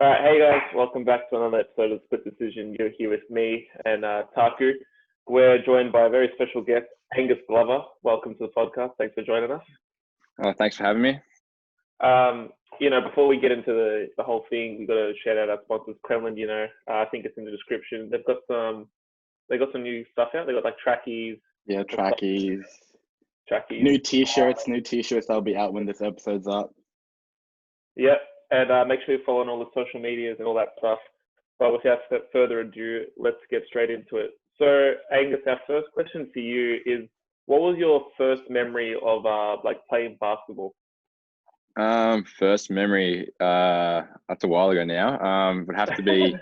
All right, hey guys, welcome back to another episode of Split Decision. You're here with me and Taku. We're joined by a very special guest, Angus Glover. Welcome to the podcast. Thanks for joining us. Thanks for having me. Before we get into the whole thing, we got to shout out our sponsors, Cremlon. I think it's in the description. They got some new stuff out. They got like trackies. Yeah, trackies. Trackies. New t-shirts that'll be out when this episode's up. Yep. And make sure you're following all the social medias and all that stuff. But without further ado, let's get straight into it. So, Angus, our first question for you is, what was your first memory of playing basketball? First memory, that's a while ago now. Would have to be,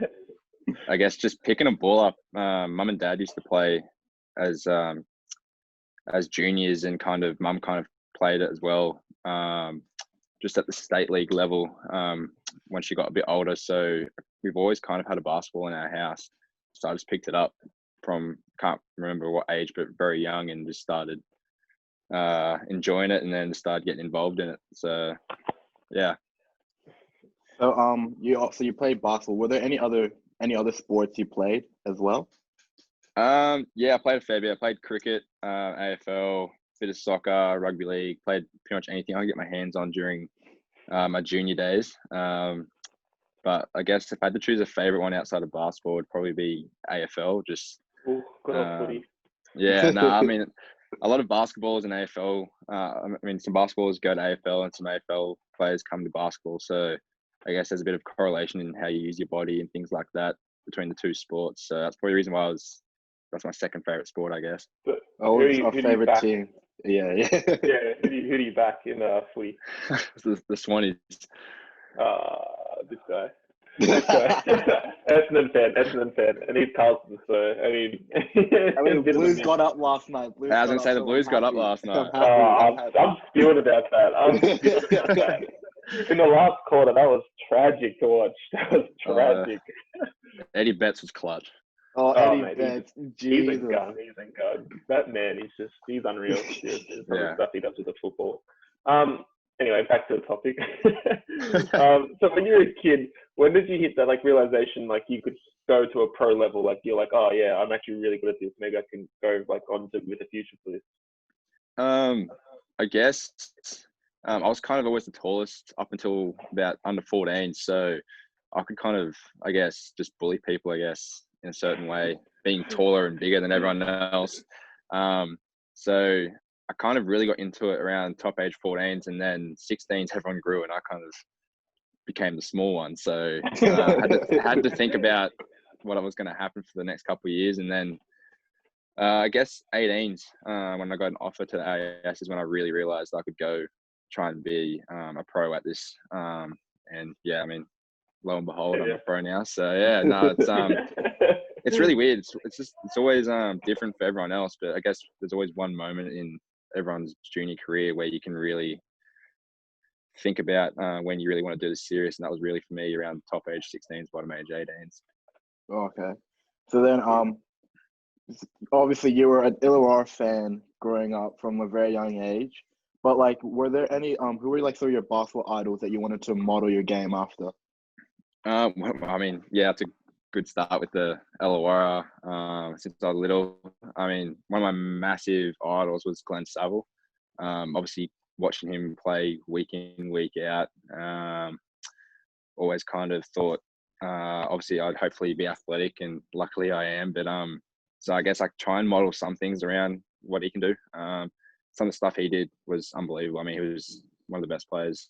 I guess, just picking a ball up. Mum and Dad used to play as juniors, and mum played it as well. Just at the state league level when she got a bit older. So we've always had a basketball in our house. So I just picked it up from, can't remember what age, but very young, and just started enjoying it, and then started getting involved in it. So, yeah. So you played basketball. Were there any other sports you played as well? Yeah, I played a fair bit. I played cricket, AFL, bit of soccer, rugby league, played pretty much anything I could get my hands on during my junior days. But I guess if I had to choose a favourite one outside of basketball, it'd probably be AFL. Just good old footy. Yeah, no, I mean, a lot of basketballs in AFL. Some basketballers go to AFL, and some AFL players come to basketball. So I guess there's a bit of correlation in how you use your body and things like that between the two sports. So that's probably the reason why that's my second favourite sport, I guess. Our favourite team. Yeah. Yeah, who do you back in footy? the Swannies. This guy. Essendon fan, and he's Carlton. So the Blues got up last night. I was gonna say the Blues got up last night. I'm spewing about that. In the last quarter, that was tragic to watch. That was tragic. Eddie Betts was clutch. Eddie Betts, he's a gun. That man, he's unreal. Some of the stuff he does with the football. Anyway, back to the topic. So when you were a kid, when did you hit that realization you could go to a pro level? You're like, oh yeah, I'm actually really good at this. Maybe I can go on to with a future for this. I guess I was always the tallest up until about under 14, so I could I guess just bully people, in a certain way, being taller and bigger than everyone else. So I really got into it around top age 14s, and then 16s everyone grew, and I became the small one. So I had to think about what was going to happen for the next couple of years, and then I guess 18s when I got an offer to the AIS is when I really realised I could go try and be a pro at this. And yeah, lo and behold, I'm a pro now. So yeah, no, it's really weird. It's always different for everyone else, but I guess there's always one moment in everyone's junior career where you can really think about when you really want to do this serious, and that was really for me around top age 16s, bottom age 18s. Okay, so then obviously you were an Illawarra fan growing up from a very young age, but were there any who were some of your basketball idols that you wanted to model your game after? Yeah, that's a good start with the Illawarra. Since I was little, one of my massive idols was Glenn Saville. Obviously, watching him play week in, week out, always thought, obviously, I'd hopefully be athletic, and luckily I am. But so I guess I try and model some things around what he can do. Some of the stuff he did was unbelievable. He was one of the best players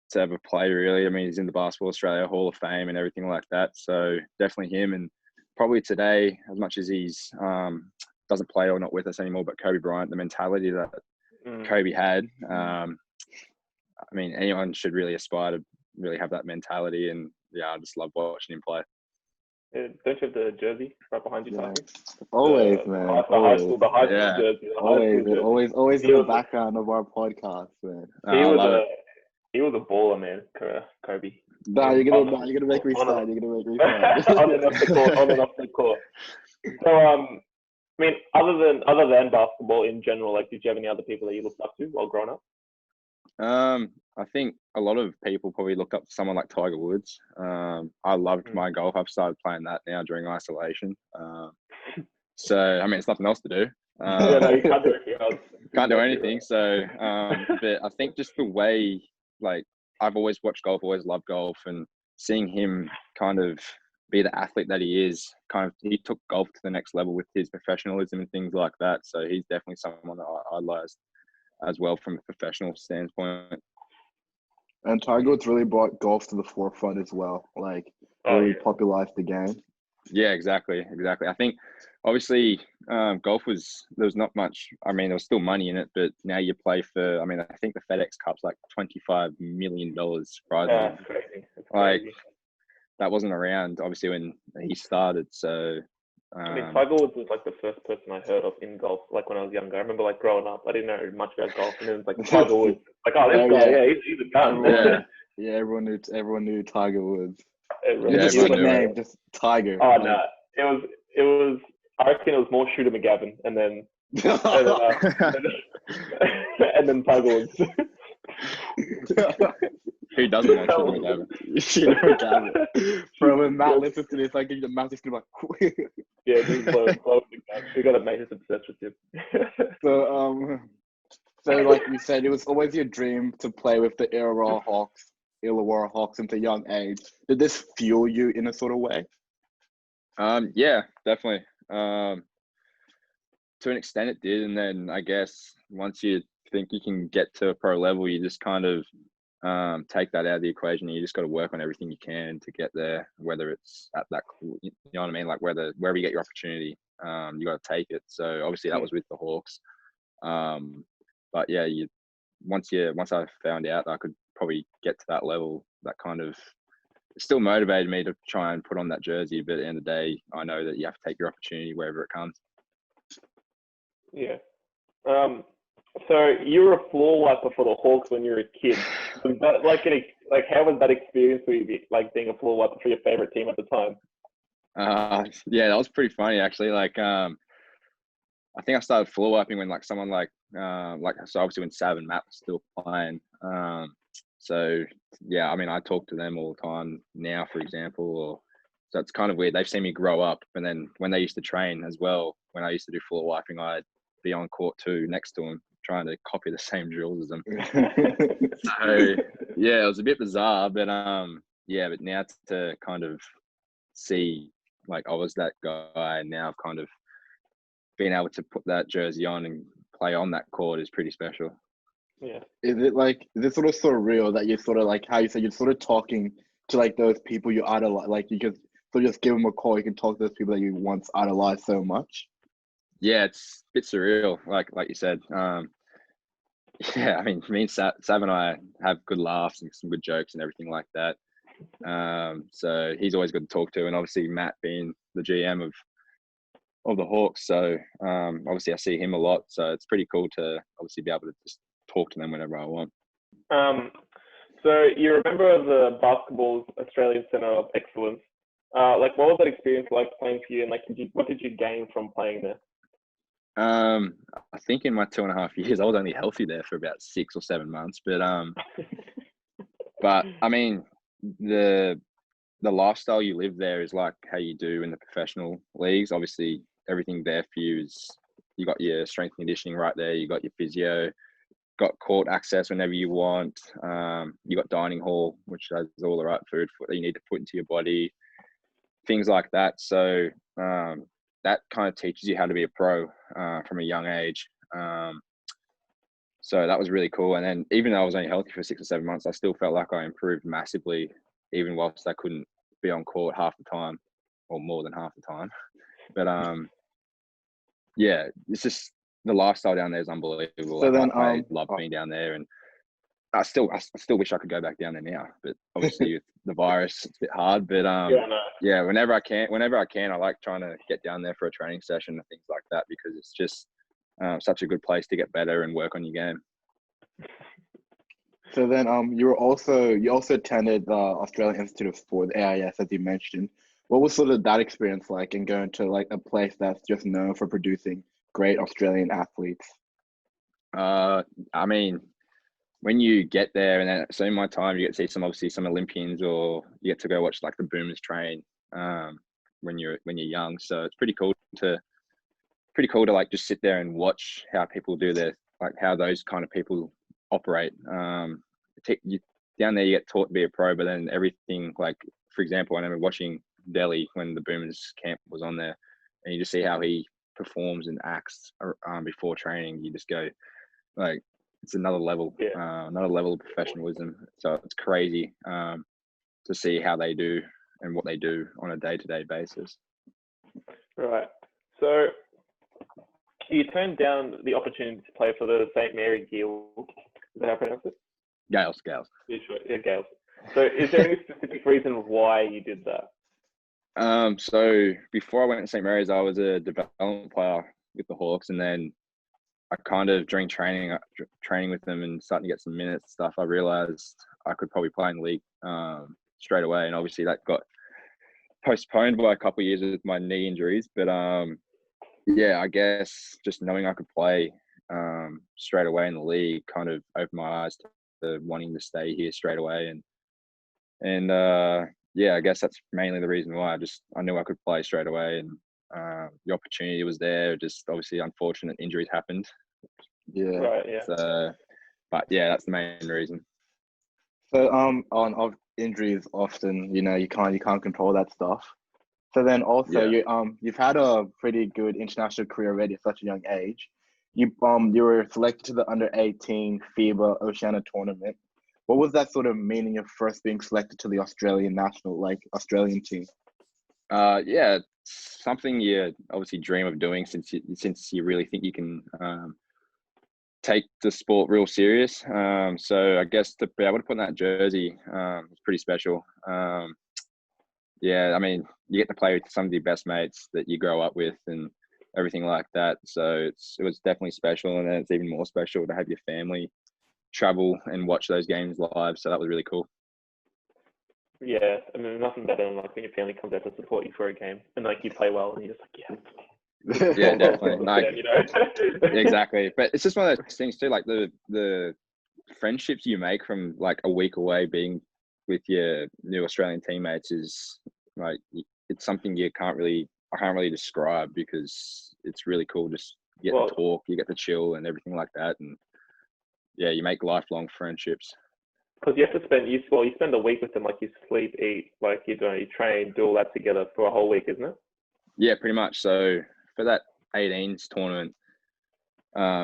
to ever play, really. He's in the Basketball Australia Hall of Fame and everything like that. So definitely him. And probably today, as much as he's doesn't play or not with us anymore, but Kobe Bryant, the mentality that Kobe had, anyone should really aspire to really have that mentality. And yeah, I just love watching him play. Don't you have the jersey right behind you? Yeah. Always, man. The high school jersey. Always in the background of our podcast, man. He was a baller, man, Kobe. Nah, you're gonna make me sad. You're gonna make me sad. On and off the court. So, other than basketball in general, did you have any other people that you looked up to while growing up? I think a lot of people probably looked up to someone like Tiger Woods. I loved my golf. I've started playing that now during isolation. So, I mean, it's nothing else to do. Yeah, no, you can't do anything else. Can't do anything. So, but I think just the way, like, I've always watched golf, always loved golf, and seeing him kind of be the athlete that he is, he took golf to the next level with his professionalism and things like that. So he's definitely someone that I idolized as well from a professional standpoint. And Tiger Woods really brought golf to the forefront as well. Like, really popularized the game. Yeah, exactly. I think obviously golf there was not much. I mean, there was still money in it, but now you play for. I mean, I think the FedEx Cup's like $25 million prize. Yeah, it's crazy. It's like crazy. that wasn't around obviously when he started. So I mean, Tiger Woods was like the first person I heard of in golf. Like when I was younger, I remember like growing up, I didn't know much about golf, and then it's like Tiger Woods. Like, oh, this guy, yeah, he's a gun. Yeah, everyone knew Tiger Woods. Yeah, just the name, just Tiger. Oh no, it was. I reckon it was more Shooter McGavin, and then and then Tiger Woods. Who doesn't know Shooter McGavin? Bro, when Matt listens to this, I give you the Matt just like. Yeah, just blow we gotta make us obsessed with him. So like you said, it was always your dream to play with the Illawarra Hawks since a young age. Did this fuel you in a sort of way? Yeah, definitely. To an extent it did. And then I guess once you think you can get to a pro level, you just kind of take that out of the equation. You just got to work on everything you can to get there, whether it's at that, you know what I mean? Like wherever you get your opportunity, you got to take it. So obviously that was with the Hawks. But yeah, once I found out that I could probably get to that level, that kind of still motivated me to try and put on that jersey. But at the end of the day, I know that you have to take your opportunity wherever it comes. Yeah. So you were a floor wiper for the Hawks when you were a kid. Was that how was that experience for you, like being a floor wiper for your favorite team at the time? Yeah, that was pretty funny actually. Like, I think I started floor wiping when someone so obviously when Sav and Matt were still playing. So yeah, I mean, I talk to them all the time now, for example. So it's kind of weird. They've seen me grow up, and then when they used to train as well, when I used to do floor wiping, I'd be on court too next to them, trying to copy the same drills as them. So yeah, it was a bit bizarre, but but now to kind of see like I was that guy, and now I've kind of been able to put that jersey on and play on that court is pretty special. Yeah. Is it sort of surreal that you're sort of like how you said you're sort of talking to like those people you idolize, like you just give them a call, you can talk to those people that you once idolized so much? Yeah, it's a bit surreal, like you said. Yeah, I mean, me and Sav and I have good laughs and some good jokes and everything like that. So he's always good to talk to, and obviously Matt being the GM of the Hawks, so obviously I see him a lot. So it's pretty cool to obviously be able to just talk to them whenever I want. So you're a member of the Basketball's Australian Centre of Excellence. What was that experience like playing for you, and what did you gain from playing there? I think in my 2.5 years, I was only healthy there for about 6 or 7 months. But but I mean, the lifestyle you live there is like how you do in the professional leagues. Obviously, everything there for you is you got your strength and conditioning right there. You got your physio, got court access whenever you want. You got dining hall, which has all the right food that you need to put into your body, things like that. So that kind of teaches you how to be a pro from a young age. So that was really cool. And then even though I was only healthy for 6 or 7 months, I still felt like I improved massively, even whilst I couldn't be on court half the time or more than half the time. But yeah, it's just the lifestyle down there is unbelievable. So then, I love being down there, and I still wish I could go back down there now. But obviously with the virus, it's a bit hard. But yeah, whenever I can, I like trying to get down there for a training session and things like that, because it's just such a good place to get better and work on your game. So then, you also attended the Australian Institute of Sport, the AIS, as you mentioned. What was sort of that experience like, in going to like a place that's just known for producing great Australian athletes? I mean, when you get there, and then so in my time, you get to see obviously some Olympians, or you get to go watch like the boomers train when you're young. So it's pretty cool to like just sit there and watch how people do how those kind of people operate. Down there, you get taught to be a pro, but then everything, like, for example, I remember watching Delhi when the Boomers camp was on there, and you just see how he performs and acts before training. You just go, like, it's another level, another level of professionalism. So it's crazy to see how they do and what they do on a day-to-day basis. Right. So you turned down the opportunity to play for the St. Mary Guild. Is that how I pronounce it? Gales. Yeah, sure. Yeah, Gales. So is there any specific reason why you did that? So before I went to St. Mary's, I was a development player with the Hawks, and then I kind of, during training with them and starting to get some minutes and stuff, I realized I could probably play in the league straight away. And obviously that got postponed by a couple of years with my knee injuries. But yeah, I guess just knowing I could play straight away in the league kind of opened my eyes to wanting to stay here straight away. And yeah, I guess that's mainly the reason why. I knew I could play straight away, and the opportunity was there. Just obviously unfortunate injuries happened. Yeah. Right. Yeah. So, but yeah, that's the main reason. So of injuries, often you can't control that stuff. So then also you've had a pretty good international career already at such a young age. You were selected to the under-18 FIBA Oceania tournament. What was that sort of meaning of first being selected to the Australian team? Yeah, it's something you obviously dream of doing since you really think you can take the sport real serious. So I guess to be able to put in that jersey is pretty special. Yeah, I mean, you get to play with some of your best mates that you grow up with and everything like that. So it was definitely special, and then it's even more special to have your family travel and watch those games live. So that was really cool. Yeah, I mean, nothing better than like when your family comes out to support you for a game and like you play well and you're just like, yeah, definitely. Like, yeah, exactly. But it's just one of those things too, like the friendships you make from like a week away being with your new Australian teammates is like, it's something I can't really describe, because it's really cool. Just you get to talk, you get to chill and everything like that. And yeah, you make lifelong friendships. Because you have to spend a week with them, like you sleep, eat, like you train, do all that together for a whole week, isn't it? Yeah, pretty much. So for that 18s tournament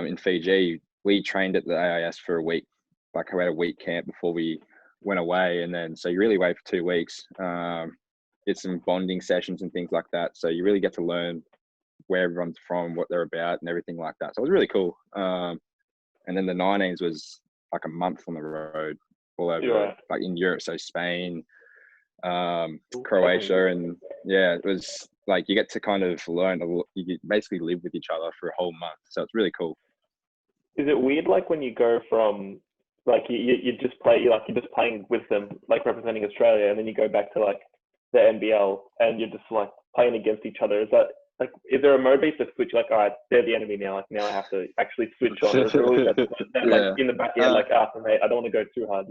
in Fiji, we trained at the AIS for a week. Like, I had a week camp before we went away, and then so you really wait for 2 weeks. Did some bonding sessions and things like that. So you really get to learn where everyone's from, what they're about, and everything like that. So it was really cool. And then the 19s was like a month on the road all over, like in Europe. So Spain, Croatia, and yeah, it was like you get to kind of learn. You basically live with each other for a whole month. So it's really cool. Is it weird, like when you go from like you just you're just playing with them, like representing Australia, and then you go back to like the NBL and you're just like playing against each other? Is that like, is there a mode where you have to switch, like, all right, they're the enemy now, like now I have to actually switch on? Or is there always that like in the back end, like, mate, I don't want to go too hard,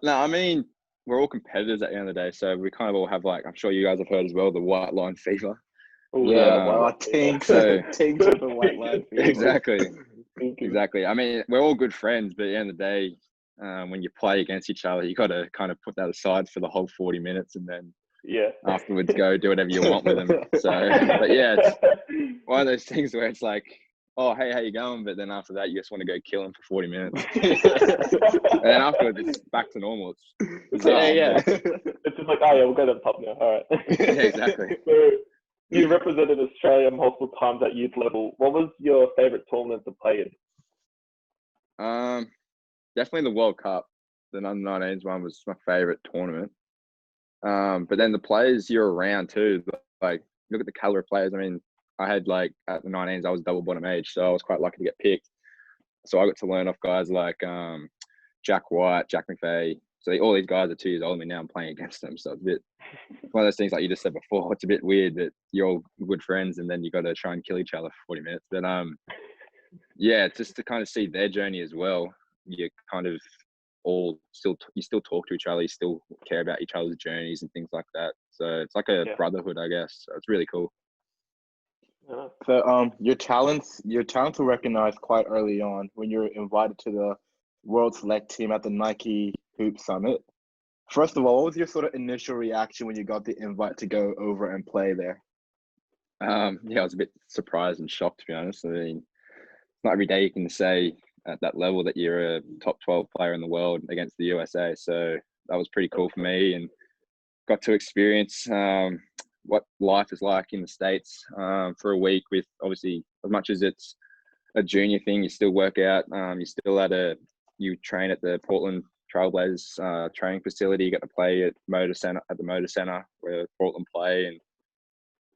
No, I mean, we're all competitors at the end of the day, so we kind of all have, like, I'm sure you guys have heard as well, the white line fever. Tinks with the white line fever. Exactly. I mean, we're all good friends, but at the end of the day, when you play against each other, you got to kind of put that aside for the whole 40 minutes, and then afterwards go do whatever you want with them. So, but yeah, it's one of those things where it's like, oh, hey, how you going? But then after that, you just want to go kill him for 40 minutes. And then afterwards, it's back to normal. It's just like, oh yeah, we'll go to the top now. All right. Yeah, exactly. So you represented Australia multiple times at youth level. What was your favourite tournament to play in? Definitely the World Cup. The under-19s one was my favourite tournament. But then the players you're around too, like, look at the caliber of players. I mean, I had, like, at the 19s, I was double bottom age, so I was quite lucky to get picked. So I got to learn off guys like Jack White, Jack McVeigh. So all these guys are 2 years older than me now. I'm playing against them, so it's a bit one of those things, like you just said before. It's a bit weird that you're all good friends and then you got to try and kill each other for 40 minutes. But yeah, just to kind of see their journey as well. you kind of all you still talk to each other, you still care about each other's journeys and things like that. So it's like a brotherhood, I guess. So it's really cool. So your talents were recognized quite early on when you were invited to the World Select team at the Nike Hoop Summit. First of all, what was your sort of initial reaction when you got the invite to go over and play there? I was a bit surprised and shocked, to be honest. I mean, it's not every day you can say at that level that you're a top 12 player in the world against the USA. So that was pretty cool for me, and got to experience what life is like in the States for a week with, obviously, as much as it's a junior thing, you still work out. You train at the Portland Trailblazers training facility. You get to play at the Motor Center where Portland play, and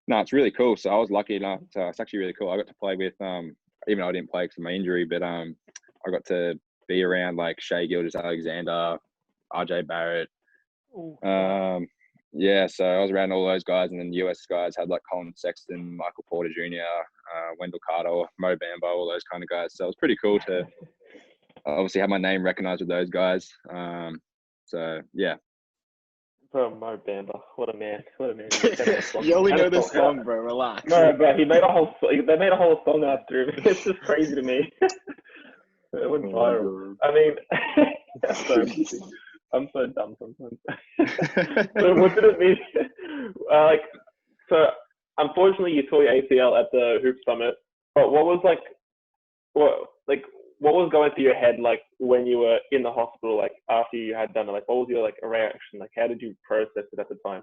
no, it's really cool. So I was lucky enough. It's actually really cool. I got to play with even though I didn't play because of my injury, but I got to be around like Shea Gilgeous-Alexander, RJ Barrett. So I was around all those guys, and then the US guys had like Colin Sexton, Michael Porter Jr., Wendell Carter, Mo Bamba, all those kind of guys. So it was pretty cool to obviously have my name recognized with those guys. So yeah. Bro, Mo Bamba, what a man! You only know this song, bro. Relax. No, bro, they made a whole song after him. It's just crazy to me. It went viral. I mean, I'm so dumb sometimes. So what did it mean? So unfortunately, you tore your ACL at the Hoop Summit. But what was going through your head like when you were in the hospital, like after you had done it? Like, what was your like reaction? Like, how did you process it at the time?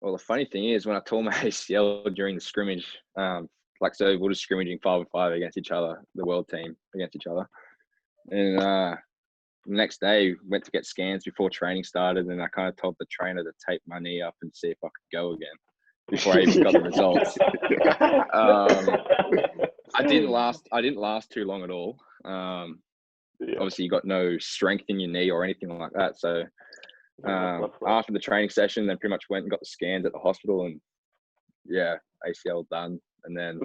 Well, the funny thing is, when I tore my ACL during the scrimmage, so we're just scrimmaging 5-on-5 against each other, the world team against each other, and the next day went to get scans before training started, and I kind of told the trainer to tape my knee up and see if I could go again before I even got the results. I didn't last too long at all. Obviously, you got no strength in your knee or anything like that. So after the training session, then pretty much went and got the scans at the hospital, and ACL done. And then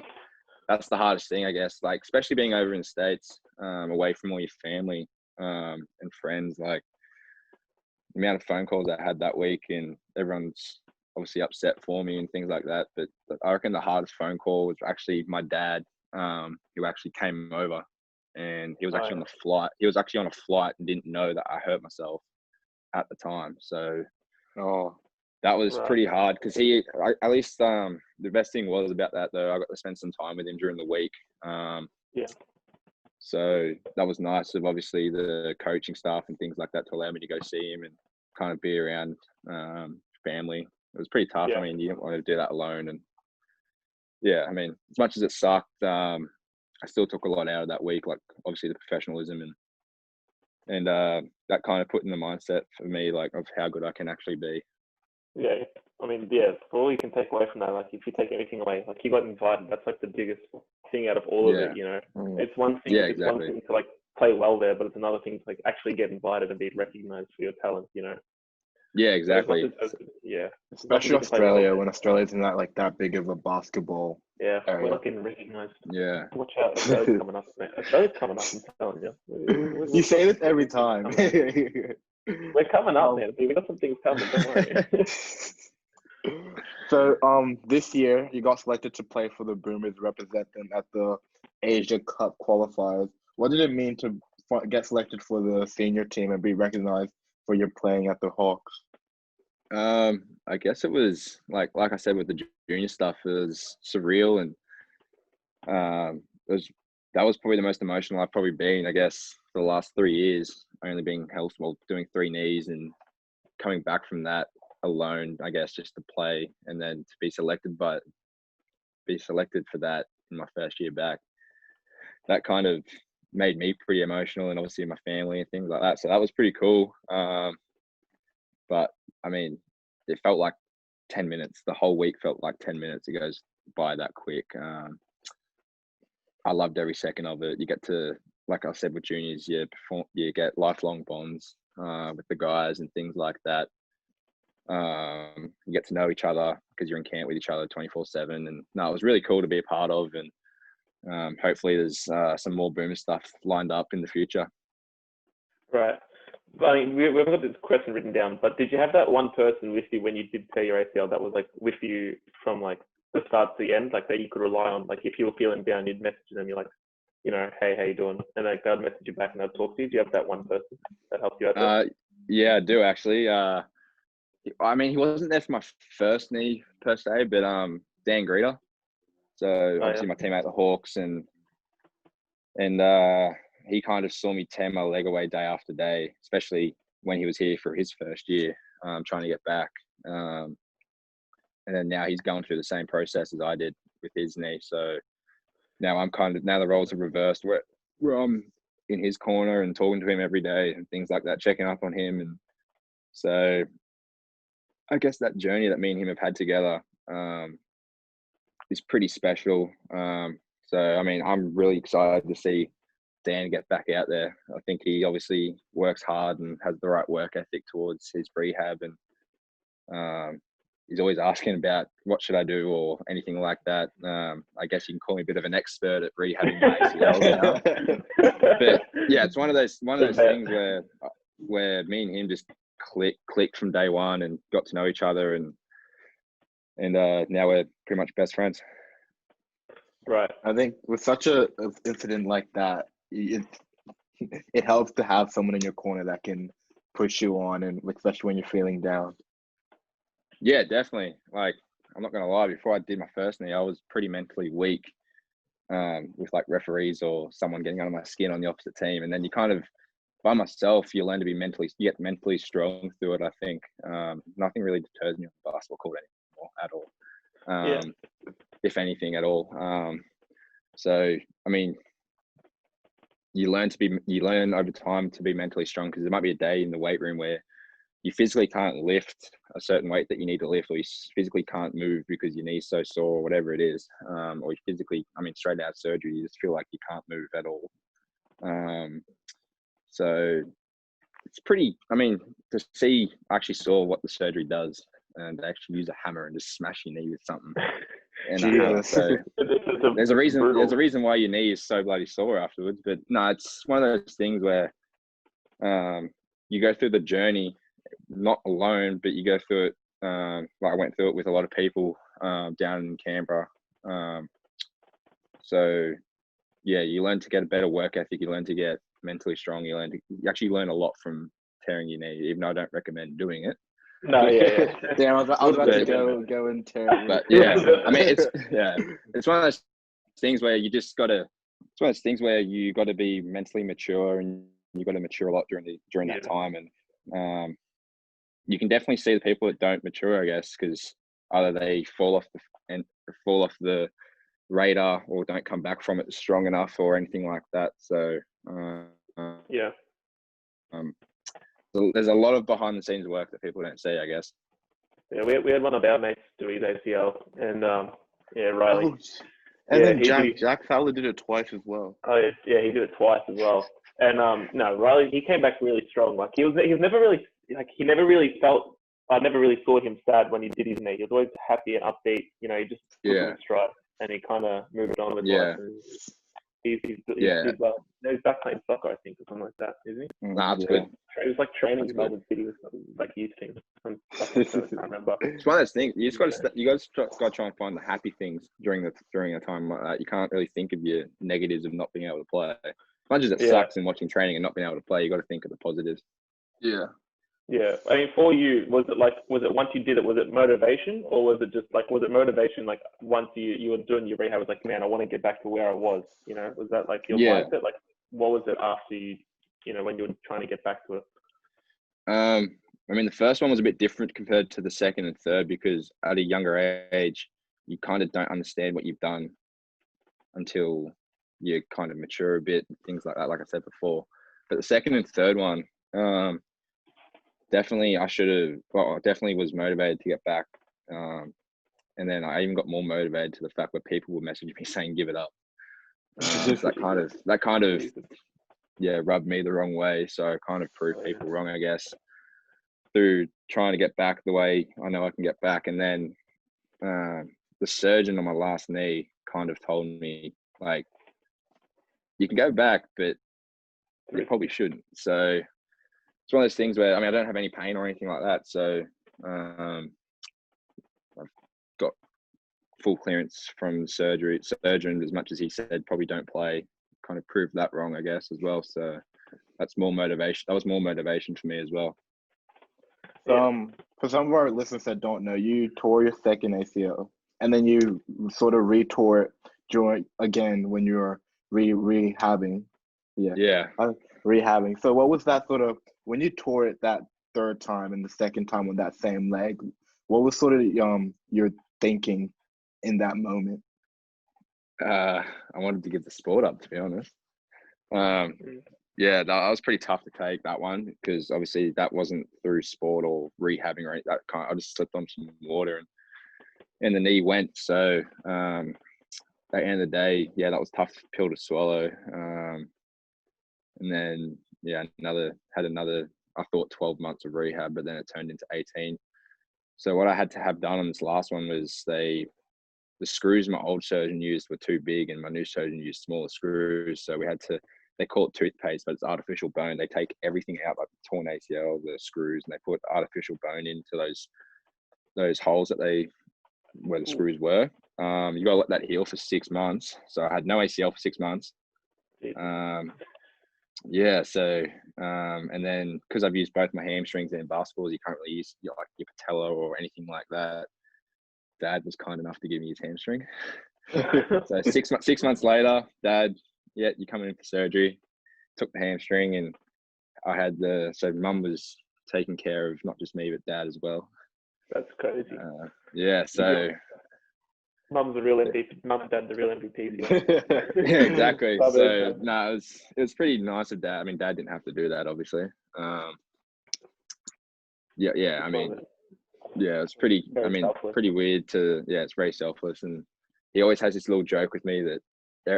that's the hardest thing, I guess. Like, especially being over in the States, away from all your family and friends. Like, the amount of phone calls I had that week, and everyone's obviously upset for me and things like that. But I reckon the hardest phone call was actually my dad, who actually came over, and he was actually on the flight. He was actually on a flight and didn't know that I hurt myself at the time. So, that was pretty hard because at least the best thing was about that though, I got to spend some time with him during the week. So that was nice of obviously the coaching staff and things like that to allow me to go see him and kind of be around family. It was pretty tough. I mean, you didn't want to do that alone. And I mean, as much as it sucked, I still took a lot out of that week, like obviously the professionalism and that kind of put in the mindset for me, like, of how good I can actually be. Yeah, I mean, all you can take away from that, like, if you take everything away, like, you got invited, that's like the biggest thing out of all of it, you know. It's one thing, one thing to like play well there, but it's another thing to like actually get invited and be recognized for your talent, you know. Yeah, exactly. Especially Australia, when Australia's in that big of a basketball area. We're not getting recognized. Watch out, Australia's coming up, man. Australia's coming up, I'm telling you. You say this every time. We're coming up, man. We got some things coming, don't worry. So this year you got selected to play for the Boomers, represent them at the Asia Cup qualifiers. What did it mean to get selected for the senior team and be recognized for your playing at the Hawks? I guess it was like I said with the junior stuff, it was surreal, and that was probably the most emotional I've probably been, I guess, for the last 3 years. Only being eligible, doing 3 knees, and coming back from that alone, I guess, just to play, and then to be selected for that in my first year back. That kind of made me pretty emotional, and obviously my family and things like that. So that was pretty cool. But I mean, it felt like 10 minutes. The whole week felt like 10 minutes. It goes by that quick. I loved every second of it. You get to, like I said, with juniors, you get lifelong bonds with the guys and things like that. You get to know each other because you're in camp with each other 24/7. And no, it was really cool to be a part of. And hopefully there's some more boomer stuff lined up in the future. Right. I mean, we've got this question written down, but did you have that one person with you when you did tear your ACL that was like with you from like the start to the end, like that you could rely on? Like if you were feeling down, you'd message them, you're like, you know, hey, how you doing? And like they'd message you back and they'd talk to you. Do you have that one person that helped you out there? Yeah, I do actually. I mean, he wasn't there for my first knee per se, but Dan Greeter. So obviously my teammate the Hawks, and he kind of saw me tear my leg away day after day, especially when he was here for his first year, trying to get back. And then now he's going through the same process as I did with his knee. So now now the roles are reversed where I'm in his corner and talking to him every day and things like that, checking up on him. And so I guess that journey that me and him have had together is pretty special. So, I mean, I'm really excited to see Dan get back out there. I think he obviously works hard and has the right work ethic towards his rehab, and he's always asking about what should I do or anything like that. I guess you can call me a bit of an expert at rehabbing my ACLs now. But yeah, it's one of those things where me and him just clicked from day one and got to know each other, and now we're pretty much best friends. Right. I think with such a incident like that, it helps to have someone in your corner that can push you on, and especially when you're feeling down. Yeah, definitely. Like, I'm not gonna lie, before I did my first knee, I was pretty mentally weak, with like referees or someone getting under my skin on the opposite team, and then you kind of, by myself, you learn to be you get mentally strong through it. I think nothing really deters me on the basketball court anymore at all. If anything at all. So I mean, you learn over time to be mentally strong, because there might be a day in the weight room where you physically can't lift a certain weight that you need to lift, or you physically can't move because your knee's so sore, or whatever it is, or you physically, I mean, straight out of surgery, you just feel like you can't move at all. So it's pretty, I mean, to see, I actually saw what the surgery does, and they actually use a hammer and just smash your knee with something. And so there's a reason why your knee is so bloody sore afterwards. But no, it's one of those things where you go through the journey, not alone, but you go through it. Like I went through it with a lot of people down in Canberra. So yeah, you learn to get a better work ethic. You learn to get mentally strong. You actually learn a lot from tearing your knee, even though I don't recommend doing it. No, yeah. Damn, I was about to go and tear it. But yeah, I mean, it's one of those things where you just gotta. It's one of those things where you got to be mentally mature, and you got to mature a lot during that time. And you can definitely see the people that don't mature, I guess, because either they fall off the radar, or don't come back from it strong enough, or anything like that. So so there's a lot of behind the scenes work that people don't see, I guess. Yeah, we had one of our mates do his ACL, and Riley. Oh, and then Jack Fowler did it twice as well. Oh yeah, he did it twice as well. And no, Riley, he came back really strong. Like he was never really, like, he never really felt. I never really saw him sad when he did his knee. He was always happy and upbeat. You know, he just took it in stride, and he kind of moved on with life. He's well. He's back playing soccer, I think, or something like that, isn't he? Nah, that's good. It was like training in Melbourne City with like youth team. I can't remember. It's one of those things. You just got to try and find the happy things during a time like that. You can't really think of your negatives of not being able to play. As much as it sucks in watching training and not being able to play, you got to think of the positives. Yeah. Yeah, I mean, for you, was it once you did it, was it motivation, or was it just like, was it motivation like once you were doing your rehab, it was like, man, I want to get back to where I was, you know? Was that like your mindset? Like, what was it after you know, when you were trying to get back to it? I mean, the first one was a bit different compared to the second and third, because at a younger age, you kind of don't understand what you've done until you kind of mature a bit, and things like that, like I said before. But the second and third one, definitely definitely was motivated to get back. And then I even got more motivated to the fact where people would message me saying, give it up. That kind of rubbed me the wrong way. So I kind of proved people wrong, I guess, through trying to get back the way I know I can get back. And then the surgeon on my last knee kind of told me Like, you can go back, but you probably shouldn't. So it's one of those things where, I mean, I don't have any pain or anything like that. So I've got full clearance from the surgeon, as much as he said probably don't play, kind of proved that wrong, I guess, as well. So that's more motivation. That was more motivation for me as well. For some of our listeners that don't know, you tore your second ACL, and then you sort of re-tore it again when you were rehabbing. Yeah. Rehabbing. So what was that sort of, when you tore it that third time and the second time on that same leg, what was sort of your thinking in that moment? I wanted to give the sport up, to be honest. Yeah, that was pretty tough to take, that one, because obviously that wasn't through sport or rehabbing or anything. That kind I just slipped on some water and the knee went. So at the end of the day, yeah, that was a tough pill to swallow. And then had another I thought 12 months of rehab, but then it turned into 18. So what I had to have done on this last one was the screws my old surgeon used were too big, and my new surgeon used smaller screws. So we had to, they call it toothpaste, but it's artificial bone. They take everything out, like the torn ACL, the screws, and they put artificial bone into those holes where the screws were. You gotta let that heal for 6 months. So I had no ACL for 6 months. So and then because I've used both my hamstrings in basketball, you can't really use your patella or anything like that. Dad was kind enough to give me his hamstring. So 6 months later, Dad, you're coming in for surgery. Took the hamstring, and I had so Mum was taking care of not just me but Dad as well. That's crazy. So Mum and Dad's the real MVP. Yeah, exactly. So no, it was pretty nice of Dad. I mean, Dad didn't have to do that, obviously. I mean, it's pretty. Pretty weird to. Yeah, it's very selfless, and he always has this little joke with me that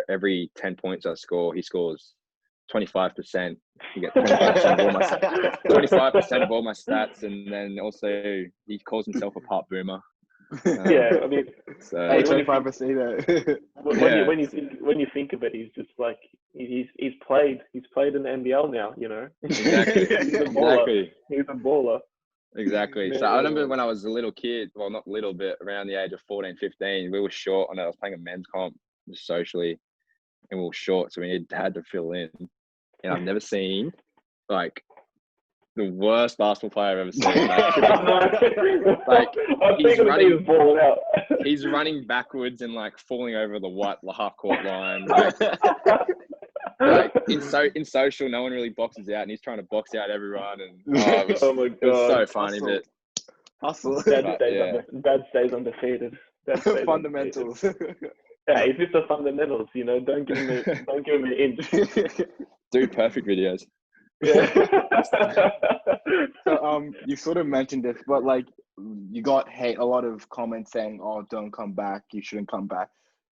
every 10 points I score, he scores 25%. You get 25% of all my stats, and then also he calls himself a part boomer. Yeah, I mean, so 25%. When you think of it, he's just like he's played in the NBL now. You know, exactly. He's a baller. Exactly. So I remember when I was a little kid, well, not little, but around the age of 14, 15, we were short. I was playing a men's comp just socially, and we were short, so we needed Dad to fill in. And I've never seen like the worst basketball player I've ever seen. He's running backwards and like falling over the half court line. Like in social, no one really boxes out, and he's trying to box out everyone. And it was so funny. Hustle. Dad stays undefeated. Fundamentals. Yeah, it's just the fundamentals. You know, don't give him an inch. Do perfect videos. Yeah. So you sort of mentioned this, but like you got a lot of comments saying, "Oh, don't come back. You shouldn't come back."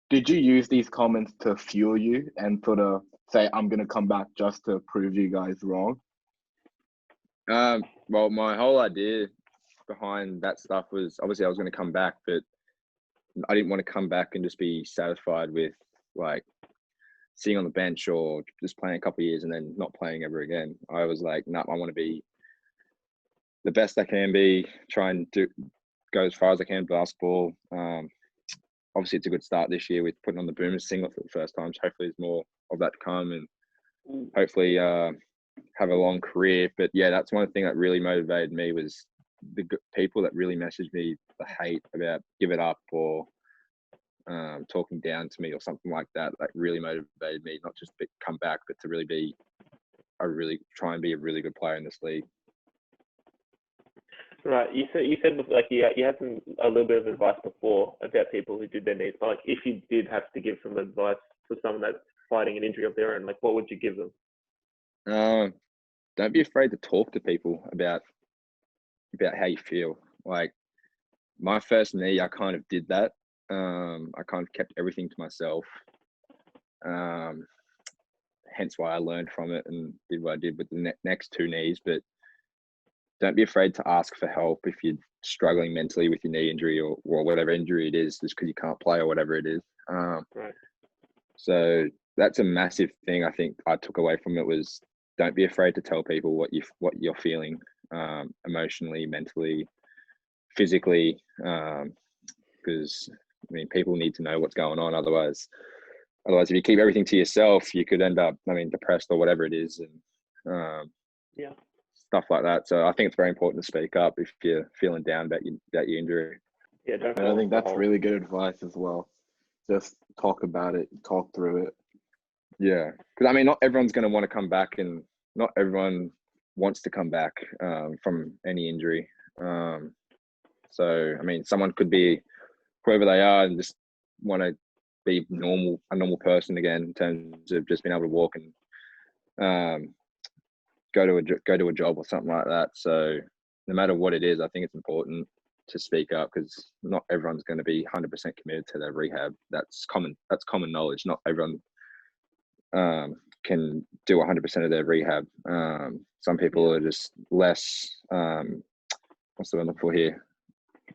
Did you use these comments to fuel you and sort of say, "I'm gonna come back just to prove you guys wrong"? Well, my whole idea behind that stuff was obviously I was going to come back, but I didn't want to come back and just be satisfied with like sitting on the bench or just playing a couple of years and then not playing ever again. I was like, no, I want to be the best I can be, try and go as far as I can in basketball. Obviously, it's a good start this year with putting on the Boomers singlet for the first time. So hopefully there's more of that to come, and hopefully have a long career. But yeah, that's one thing that really motivated me was the people that really messaged me the hate about give it up or talking down to me or something like that. That really motivated me, not just to come back, but to really try and be a really good player in this league. Right. You said like you had a little bit of advice before about people who did their knees. But like, if you did have to give some advice for someone that's fighting an injury of their own, like what would you give them? Don't be afraid to talk to people about how you feel. Like my first knee, I kind of did that. I kind of kept everything to myself. Hence why I learned from it and did what I did with the next two knees. But don't be afraid to ask for help if you're struggling mentally with your knee injury or whatever injury it is, just because you can't play or whatever it is. Right. So that's a massive thing I think I took away from it was don't be afraid to tell people what you're feeling, emotionally, mentally, physically, because I mean people need to know what's going on. Otherwise, if you keep everything to yourself, you could end up, depressed or whatever it is, and stuff like that. So I think it's very important to speak up if you're feeling down about your injury. Yeah, and I think that's really good advice as well. Just talk about it, talk through it. Yeah, because not everyone's going to want to come back, and not everyone wants to come back from any injury. So someone could be whoever they are and just want to be a normal person again in terms of just being able to walk and go to a job or something like that. So no matter what it is, I think it's important to speak up because not everyone's going to be 100% committed to their rehab. That's common knowledge. Not everyone can do 100% of their rehab. Some people are just less, what's the word I'm looking for here?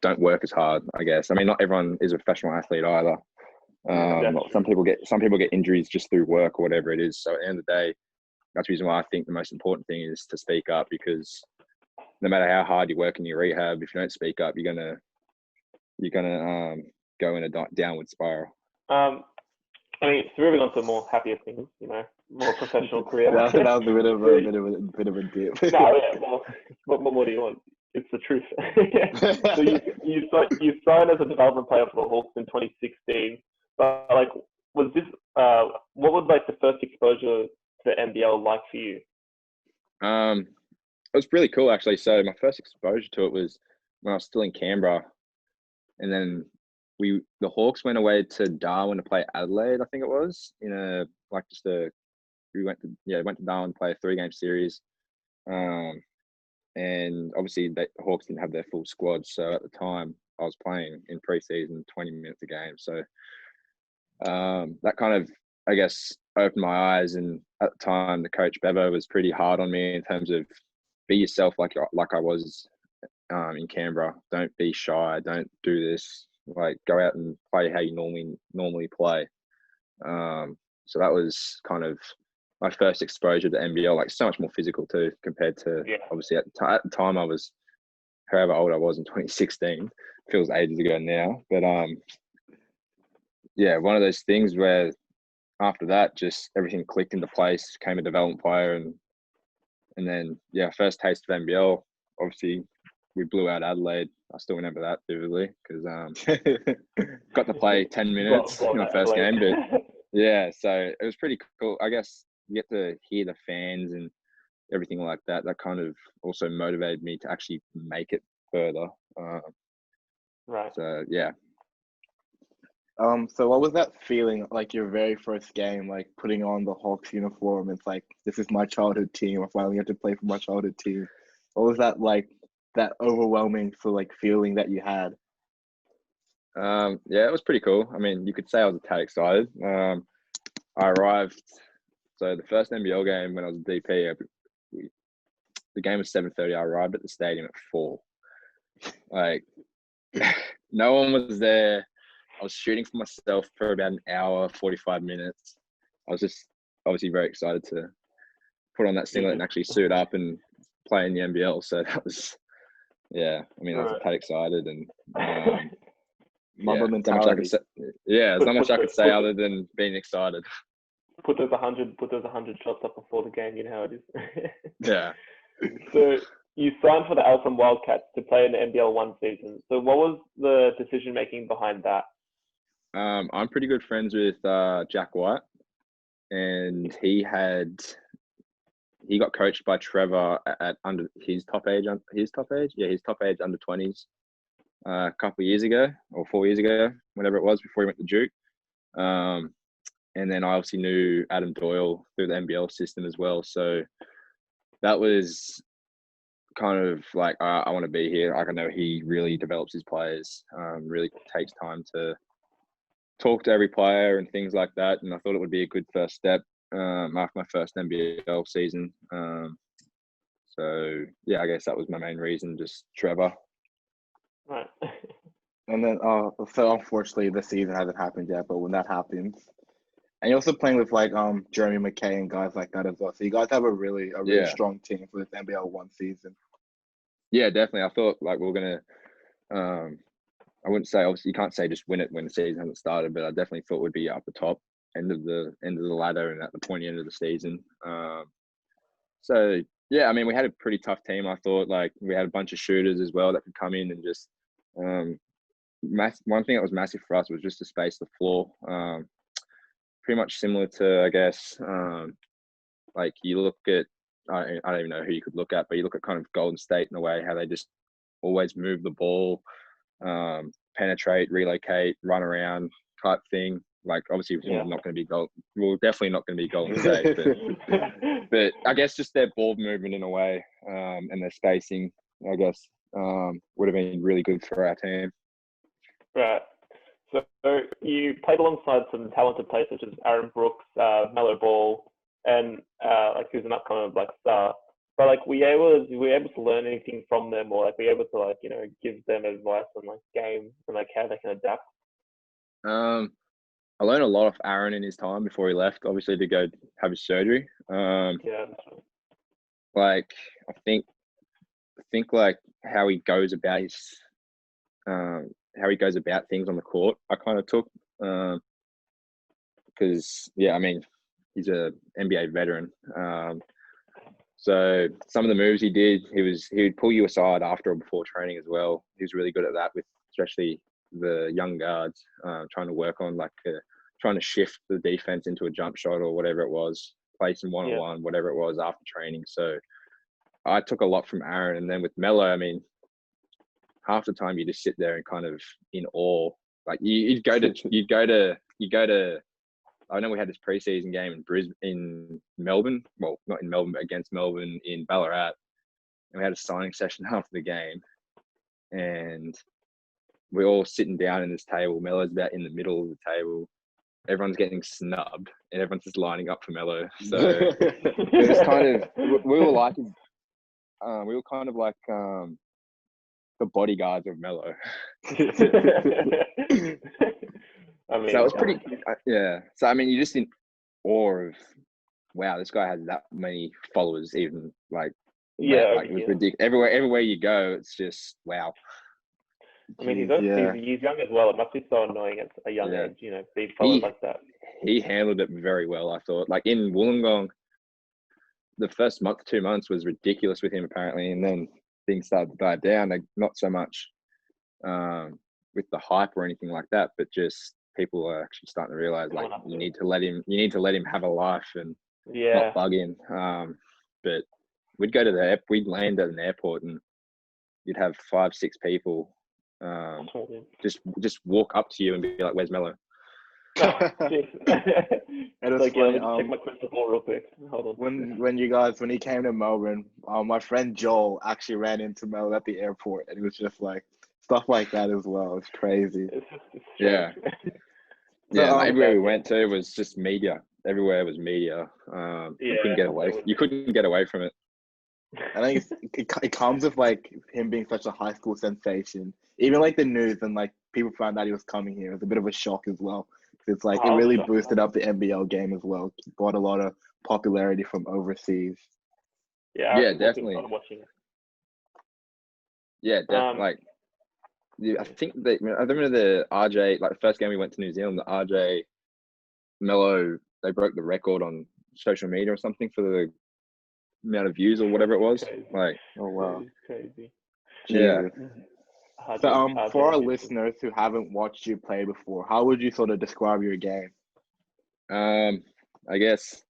Don't work as hard, I guess. Not everyone is a professional athlete either. Some people get injuries just through work or whatever it is. So at the end of the day, that's the reason why I think the most important thing is to speak up, because no matter how hard you work in your rehab, if you don't speak up, you're gonna go in a downward spiral. So moving on to more happier things, more professional career. that was a bit of a dip. No, yeah. Well, what more do you want? It's the truth. So you signed as a development player for the Hawks in 2016. But was this what was the first exposure to the NBL like for you? It was really cool actually. So my first exposure to it was when I was still in Canberra, and then the Hawks went away to Darwin to play Adelaide, I think it was, we went to Darwin to play a 3-game series. And obviously the Hawks didn't have their full squad. So at the time I was playing in pre-season 20 minutes a game. So that kind of, I guess, opened my eyes. And at the time the coach Bevo was pretty hard on me in terms of be yourself like I was in Canberra. Don't be shy. Don't do this. Go out and play how you normally play. So that was kind of my first exposure to NBL. So much more physical too, compared to obviously at the time I was however old I was in 2016. Feels ages ago now, but one of those things where after that just everything clicked into place. Became a development player, and then first taste of NBL. Obviously, we blew out Adelaide. I still remember that vividly because got to play 10 minutes in my first game. But so it was pretty cool. I guess you get to hear the fans and everything like that. That kind of also motivated me to actually make it further. Right. So yeah. So what was that feeling your very first game, putting on the Hawks uniform? It's this is my childhood team. I finally get to play for my childhood team. What was that that overwhelming feeling that you had? It was pretty cool. You could say I was a tad excited. I arrived, so the first NBL game when I was a DP, the game was 7:30. I arrived at the stadium at 4. No one was there. I was shooting for myself for about an hour, 45 minutes. I was just obviously very excited to put on that singlet and actually suit up and play in the NBL. So that was, I was a tad excited, and Mamba mentality. There's not much I could say other than being excited. Put those 100 shots up before the game. You know how it is. Yeah. So you signed for the Eltham Wildcats to play in the NBL 1 season. So what was the decision making behind that? I'm pretty good friends with Jack White, and he got coached by Trevor at under his top age under 20s a couple of years ago or 4 years ago, whatever it was, before he went to Duke. And then I obviously knew Adam Doyle through the NBL system as well. So that was kind of I want to be here. I know he really develops his players, really takes time to talk to every player and things like that. And I thought it would be a good first step after my first NBL season. So I guess that was my main reason, just Trevor. Right. And then, so unfortunately, the season hasn't happened yet. But when that happens, And you're also playing with like Jeremy McKay and guys like that as well. So you guys have a really strong team for this NBL 1 season. Yeah, definitely. I thought like we were gonna. I wouldn't say obviously you can't say just win it when the season hasn't started, but I definitely thought we'd be up the top end of the ladder and at the pointy end of the season. So yeah, I mean we had a pretty tough team. I thought like we had a bunch of shooters as well that could come in and just. One thing that was massive for us was just to space the floor. Pretty much similar to I guess like you look at I don't even know who you could look at, but you look at kind of Golden State in a way how they just always move the ball. Penetrate, relocate, run around type thing. Like obviously we're not going to be we're definitely not going to be Golden State, but I guess just their ball movement in a way, and their spacing, I guess, would have been really good for our team. Right. So you played alongside some talented players such as Aaron Brooks, Melo Ball, and like who's an upcoming like star. But like, were you able to learn anything from them, or like, were you able to like, give them advice on like game and like how they can adapt? I learned a lot of Aaron in his time before he left, obviously to go have his surgery. Yeah. That's right. Like I think like how he goes about things on the court. I kind of took because I mean he's a NBA veteran. So some of the moves he did, he would pull you aside after or before training as well. He was really good at that with especially the young guards, trying to work on trying to shift the defense into a jump shot or whatever it was, play some one-on-one, whatever it was after training. So I took a lot from Aaron. And then with Melo, I mean, half the time you just sit there and kind of in awe. Like you'd go to I know we had this preseason game in Melbourne. Well, not in Melbourne, but against Melbourne in Ballarat. And we had a signing session after the game. And we're all sitting down in this table. Melo's about in the middle of the table. Everyone's getting snubbed and everyone's just lining up for Melo. So it was kind of, we were kind of like the bodyguards of Melo. I mean, so it was pretty, So I mean, you're just in awe of, wow, this guy has that many followers. Even like, it was ridiculous. Everywhere you go, it's just wow. I mean, he's young as well. It must be so annoying at a young age, being followed like that. He handled it very well, I thought. Like in Wollongong, the first 2 months was ridiculous with him apparently, and then things started to die down. Like, not so much with the hype or anything like that, but just people are actually starting to realize like you need to let him have a life and not bug in. But we'd we'd land at an airport and you'd have 5-6 people just walk up to you and be like, "Where's Melo?" And it's like, let me just check my crystal ball real quick. Hold on. When he came to Melbourne, my friend Joel actually ran into Melo at the airport, and it was just like stuff like that as well. It's crazy. Yeah. Everywhere we went to was just media. Everywhere was media. You couldn't get away. You couldn't get away from it. I think it comes with like him being such a high school sensation. Even like the news and like people found out he was coming here. It was a bit of a shock as well. It's like it really boosted up the NBL game as well. It brought a lot of popularity from overseas. Yeah, definitely. Yeah, definitely. I think I remember the RJ, like the first game we went to New Zealand, the RJ Melo, they broke the record on social media or something for the amount of views or whatever it was. Like, oh wow, crazy. Yeah. So for our listeners who haven't watched you play before, how would you sort of describe your game? I guess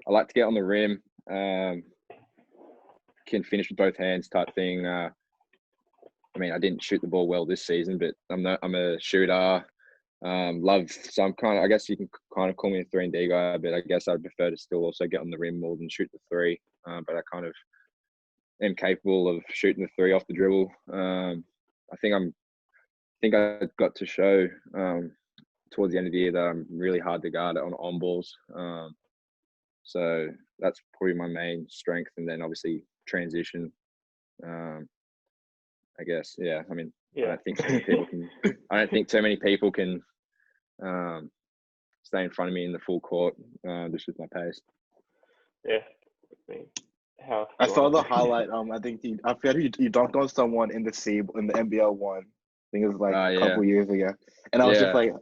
I like to get on the rim, can finish with both hands type thing. I mean, I didn't shoot the ball well this season, but I'm a shooter. So I'm I guess you can kind of call me a 3-and-D guy, but I guess I'd prefer to still also get on the rim more than shoot the three. But I kind of am capable of shooting the three off the dribble. I think I got to show towards the end of the year that I'm really hard to guard on balls. So that's probably my main strength, and then obviously transition. I guess, I mean, I don't think too many people can stay in front of me in the full court, just with my pace. Yeah. How I saw the highlight. I think I forget you dunked on someone in the NBL one. I think it was like a couple years ago, and I was just like,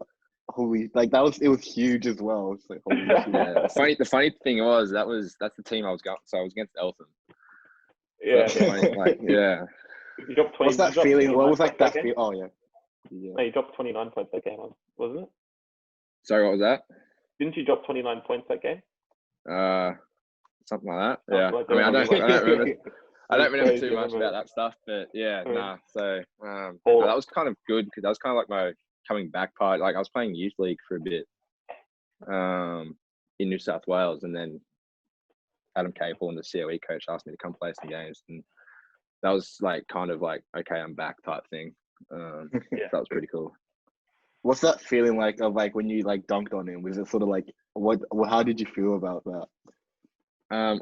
holy, like it was huge as well. It's like holy shit. Yeah. The funny thing was that's the team I was going. So I was against Eltham. Yeah. Yeah. You dropped 20. What's that feeling? What was like that feeling? Oh yeah. No, you dropped 29 points that game, wasn't it? Sorry, what was that? Didn't you drop 29 points that game? Something like that. Yeah. Like I mean, I don't remember. I don't remember too much remember about that stuff, but yeah, nah. So that was kind of good because that was kind of like my coming back part. Like I was playing youth league for a bit, in New South Wales, and then Adam Capel and the COE coach asked me to come play some games, and that was like kind of like, okay, I'm back type thing. That was pretty cool. What's that feeling like of like when you like dunked on him? Was it sort of like how did you feel about that?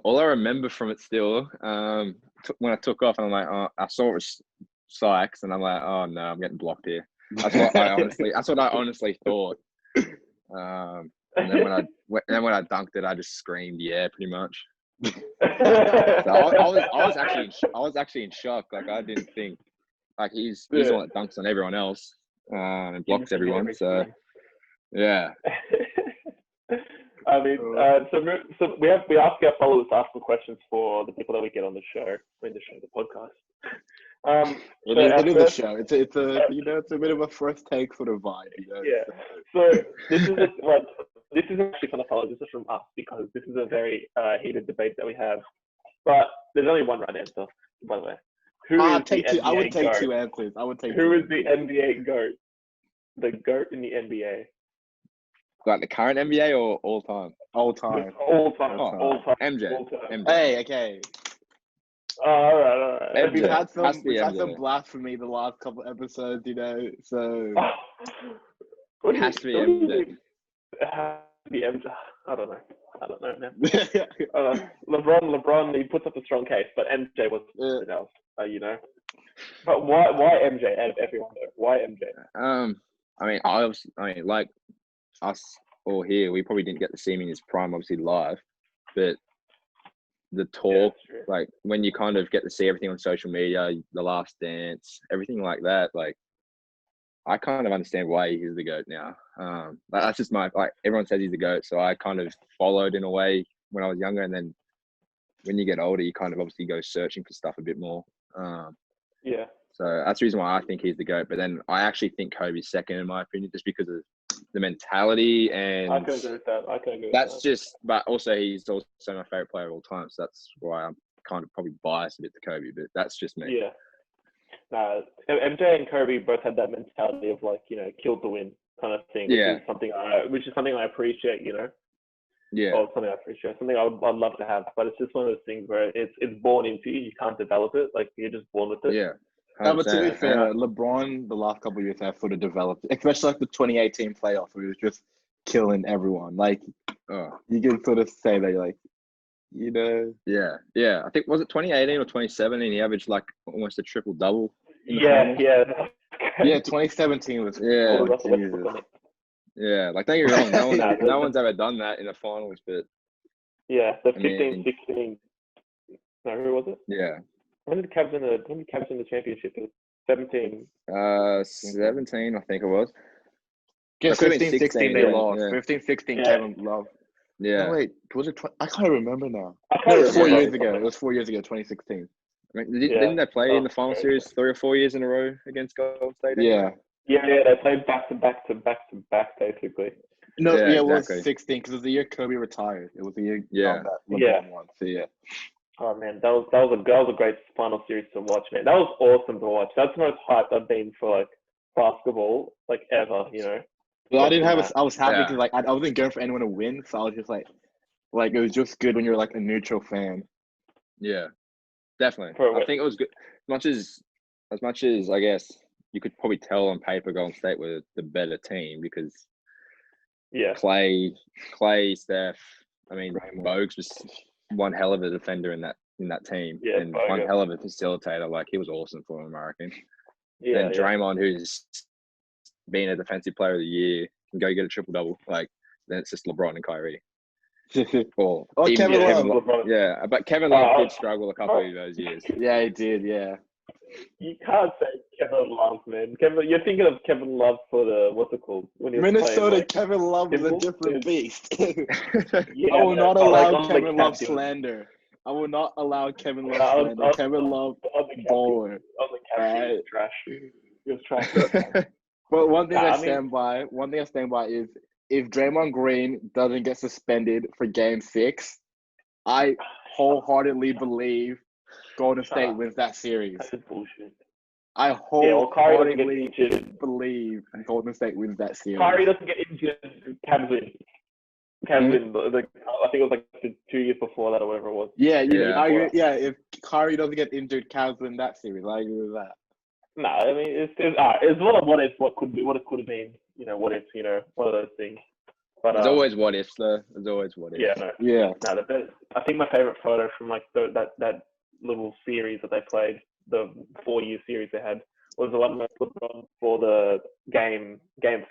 All I remember from it still, when I took off, and I'm like, oh, I saw it was Sykes, and I'm like, oh no, I'm getting blocked here. That's what I honestly thought. And then when I dunked it, I just screamed, yeah, pretty much. So I was actually in shock. Like I didn't think, like he's the one that dunks on everyone else and blocks everyone. So yeah. I mean, so we ask our followers to ask some questions for the people that we get on the show, the podcast. It is a show. It's a it's a bit of a first take sort of vibe. Yeah. So this is actually kind of followed. This is from us because this is a very heated debate that we have. But there's only one right answer, by the way. I would take two answers. Who is the NBA GOAT? The GOAT in the NBA. Like the current NBA or all time? All time. All time. MJ. All time. MJ. Hey, okay. All right. MJ. We've had some blasphemy the last couple episodes, so. It has to be MJ. It has to be MJ. I don't know, man. LeBron, he puts up a strong case, but MJ was something else, But why MJ out of everyone though? Why MJ? I mean, like us all here, we probably didn't get to see him in his prime, obviously live, but the talk, like when you kind of get to see everything on social media, The Last Dance, everything like that, like I kind of understand why he's the GOAT now. That's just everyone says he's the GOAT, so I kind of followed in a way when I was younger, and then when you get older, you kind of obviously go searching for stuff a bit more. So that's the reason why I think he's the GOAT. But then I actually think Kobe's second, in my opinion, just because of the mentality and. I can agree with that. But also he's also my favorite player of all time, so that's why I'm kind of probably biased a bit to Kobe. But that's just me. Yeah. MJ and Kobe both had that mentality of kill to win kind of thing. Which is something I appreciate. Yeah. Or something I appreciate. Something I'd love to have, but it's just one of those things where it's born into you. You can't develop it. Like you're just born with it. Yeah. No, but to be fair, LeBron the last couple of years have sort of developed, especially like the 2018 playoffs where he was just killing everyone. Like, you can sort of say that, Yeah. I think was it 2018 or 2017? He averaged like almost a triple double. Yeah. 2017 was. Yeah, like don't get me wrong, no one's ever done that in the finals, but. Yeah, the 15-16. No, who was it? Yeah. When did Cavs in the championship? 17. 17, I think it was. Yeah, 15-16 they lost. 15-16 Kevin Love. Yeah. Oh, wait, was it? I can't remember now. It was 4 years ago. It was 4 years ago, 2016. I mean, didn't they play in the final series 3 or 4 years in a row against Golden State? Yeah. Yeah, they played back to back basically. No, it was 16 because it was the year Kobe retired. It was the year that LeBron won. So yeah. Oh man, that was a great final series to watch, man. That was awesome to watch. That's the most hyped I've been for basketball ever, Well, I didn't have. I was happy because I wasn't going for anyone to win, so I was just like it was just good when you're a neutral fan. Yeah, definitely. I think it was good. As much as I guess you could probably tell on paper Golden State were the better team because Clay, Steph. I mean, Bogues was one hell of a defender in that team, and one hell of a facilitator. Like he was awesome for him, I reckon. Yeah. And Draymond, who's been a defensive player of the year, can go get a triple double. Like then it's just LeBron and Kyrie. Oh, Or even Kevin Love. LeBron. Yeah, but Kevin Love did struggle a couple of those years. Yeah, he did. Yeah. You can't say Kevin Love, man. You're thinking of Kevin Love for the what's it called? When he was Minnesota playing, like, Kevin Love is a Timberwolves? different beast. Yeah, I will not but, like, allow on the Kevin Love captain. slander. I will not allow Kevin Love on- slander. on- Kevin Love On the captain, baller. on the captain, he was trash. He was trash. But one thing Nah, I I mean- stand by is if Draymond Green doesn't get suspended for Game 6, I wholeheartedly believe Golden State wins that series. That is bullshit. I Kyrie doesn't get wholeheartedly injured. believe Golden State wins that series. Kyrie doesn't get injured. Cavs win. Cavs win. I think it was like the 2 years before that or whatever it was. Yeah, Yeah. I agree. Yeah, if Kyrie doesn't get injured, Cavs win that series. I agree with that. No, I mean it's one of what ifs, what it could have been. What ifs, one of those things. But There's always what ifs, though. There's always what ifs. yeah, no. Yeah. No, I think my favorite photo from like that little series that they played, the 4-year series they had, was the one that put on for the game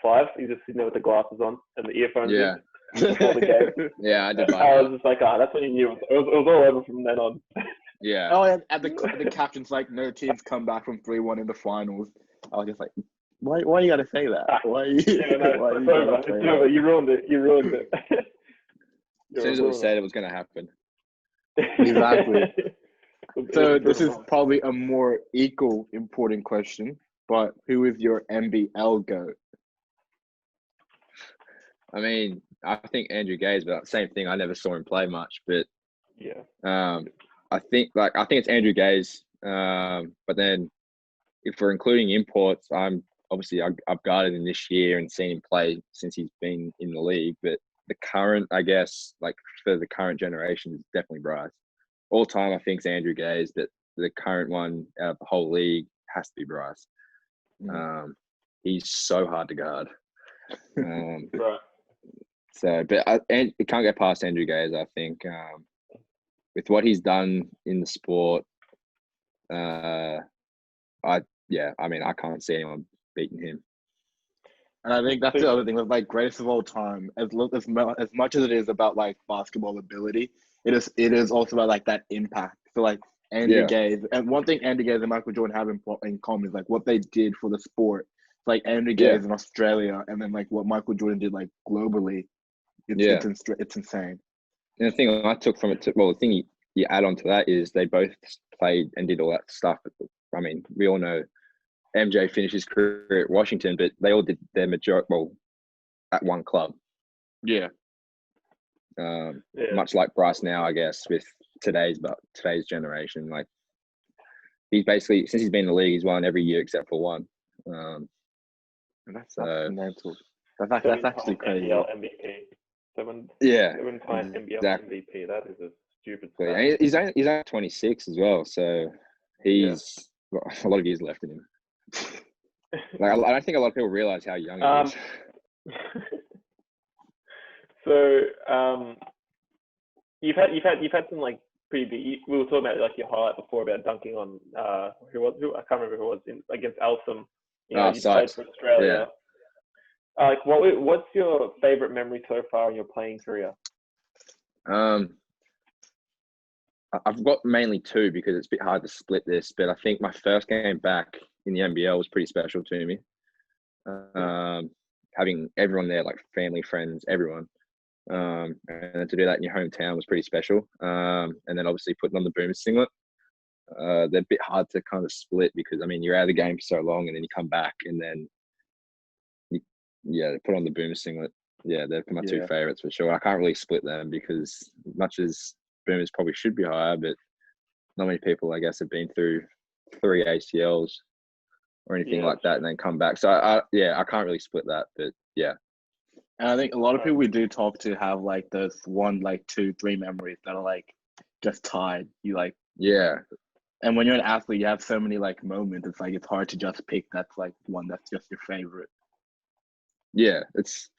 5. He's just sitting there with the glasses on and the earphones Yeah. in before the game. Yeah, I did like I that. was just like, that's when you knew it was all over from then on. Yeah. Oh, and the captain's like, no teams come back from 3-1 in the finals. I was just like, why you gotta say that? Why you gotta say that? You ruined it. You ruined it. As soon as it was said, it was going to happen. Exactly. So this is probably a more equal important question, but who is your NBL GOAT? I mean, I think Andrew Gaze, but same thing. I never saw him play much, but yeah. I think it's Andrew Gaze. But then if we're including imports, I've guarded him this year and seen him play since he's been in the league. But the current, I guess, like for the current generation, is definitely Bryce. All time, I think it's Andrew Gaze, but the current one out of the whole league has to be Bryce. He's so hard to guard. Right. So, but it can't get past Andrew Gaze, I think. With what he's done in the sport, I can't see anyone beating him. And I think that's the other thing with like greatest of all time. As much as it is about like basketball ability, it is also about like that impact. So like Andrew Gaze, and one thing Andrew Gaze and Michael Jordan have in common is like what they did for the sport. Like Andrew Gaze in Australia, and then like what Michael Jordan did like globally. It's insane. And the thing I took from it, the thing you add on to that is they both played and did all that stuff. I mean, we all know MJ finished his career at Washington, but they all did their majority at one club. Yeah. Much like Bryce now, I guess, with today's generation. Like he's basically, since he's been in the league, he's won every year except for one. That's mental. That's actually crazy. NBL MVP. Seven time NBL MVP. That is a stupid stat. He's only 26 as well, so he's got a lot of years left in him. Like I don't think a lot of people realize how young he is. So you've had some like pretty big. We were talking about like your highlight before about dunking on who I can't remember who it was against Alstom. You played for Australia. Like what's your favorite memory so far in your playing career? I've got mainly two because it's a bit hard to split this, but I think my first game back in the NBL was pretty special to me. Having everyone there, like family, friends, everyone. And to do that in your hometown was pretty special. And then obviously putting on the Boomer singlet. They're a bit hard to kind of split because, I mean, you're out of the game for so long and then you come back and then they put on the Boomer singlet. Yeah, they're my two favorites for sure. I can't really split them because much as Boomers probably should be higher, but not many people, I guess, have been through 3 ACLs or anything like that and then come back. So, I can't really split that, but yeah. And I think a lot of people we do talk to have like those 1, like 2, 3 memories that are like just tied. You like and when you're an athlete, you have so many like moments. It's like it's hard to just pick that's like one that's just your favorite. Yeah, it's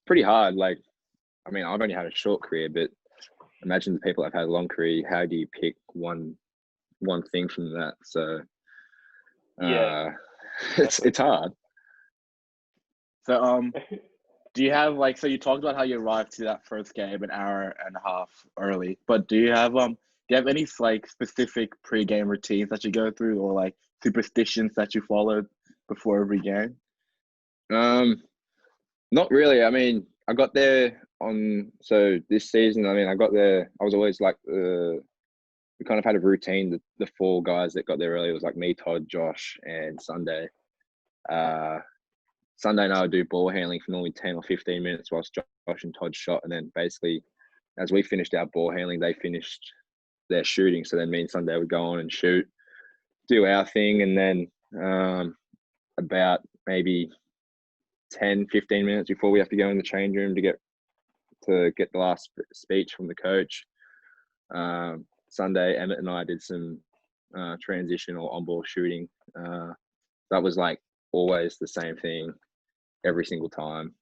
pretty hard. Like, I mean, I've only had a short career, but imagine the people that have had a long career. How do you pick one thing from that? So, it's hard. So, do you have like, so you talked about how you arrived to that first game an hour and a half early, but do you have any like specific pre-game routines that you go through, or like superstitions that you followed before every game? Not really. I mean, I got there so this season, I mean, I got there, I was always like, we kind of had a routine. The four guys that got there early, it was like me, Todd, Josh, and Sunday. Sunday night I would do ball handling for normally 10 or 15 minutes whilst Josh and Todd shot. And then basically, as we finished our ball handling, they finished their shooting. So then me and Sunday would go on and shoot, do our thing. And then about maybe 10, 15 minutes before we have to go in the change room to get the last speech from the coach. Sunday, Emmett and I did some transition or on-ball shooting. That was like always the same thing every single time.